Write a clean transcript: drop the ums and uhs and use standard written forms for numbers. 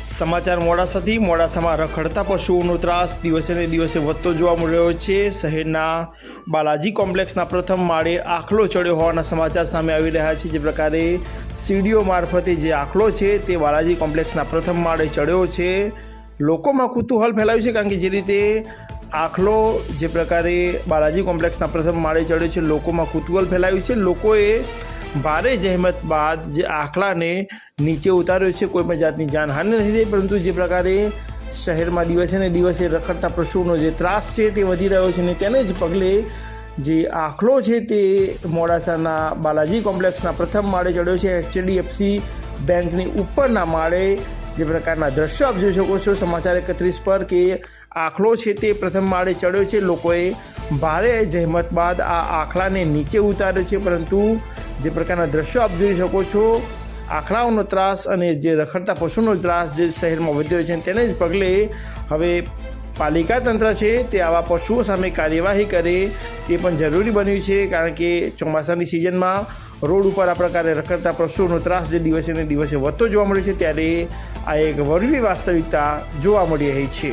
સમાચાર મોડાસાથી મોડાસામાં રખડતા પશુઓનો ત્રાસ દિવસે ને દિવસે વધતો જોવા મળી રહ્યો છે। શહેરના બાલાજી કોમ્પ્લેક્સના પ્રથમ માળે આખલો ચડ્યો હોવાના સમાચાર સામે આવી રહ્યા છે। જે પ્રકારે સીડીઓ મારફતે જે આખલો છે તે બાલાજી કોમ્પ્લેક્સના પ્રથમ માળે ચડ્યો છે। લોકોમાં કુતૂહલ ફેલાયું છે, કારણ કે જે રીતે આખલો જે પ્રકારે બાલાજી કોમ્પ્લેક્સના પ્રથમ માળે ચડ્યો છે, લોકોમાં કુતૂહલ ફેલાયું છે। લોકોએ ભારે જહેમત બાદ જે આખલાને નીચે ઉતાર્યો છે। કોઈ પણ જાતની જાનહાનિ નથી થઈ, પરંતુ જે પ્રકારે શહેરમાં દિવસે ને દિવસે રખડતા પશુઓનો જે ત્રાસ છે તે વધી રહ્યો છે, ને તેને જ પગલે જે આખલો છે તે મોડાસાના બાલાજી કોમ્પ્લેક્સના પ્રથમ માળે ચડ્યો છે। HDFC બેંકની ઉપરના માળે જે પ્રકારના દ્રશ્યો આપ જોઈ શકો છો સમાચાર 31 પર કે આખલો છે તે પ્રથમ માળે ચડ્યો છે। લોકોએ ભારે જહેમત બાદ આ આખલાને નીચે ઉતાર્યો છે, પરંતુ જે પ્રકારના દ્રશ્યો આપ જોઈ શકો છો, આખલાઓનો ત્રાસ અને જે રખડતા પશુનો ત્રાસ જે શહેરમાં વધ્યો છે, તેને જ પગલે હવે પાલિકા તંત્ર છે તે આવા પશુઓ સામે કાર્યવાહી કરે તે પણ જરૂરી બન્યું છે। કારણ કે ચોમાસાની સિઝનમાં રોડ ઉપર આ પ્રકારે રખડતા પશુઓનો ત્રાસ જે દિવસે ને દિવસે વધતો જોવા મળે છે, ત્યારે આ એક વળવી વાસ્તવિકતા જોવા મળી રહી છે।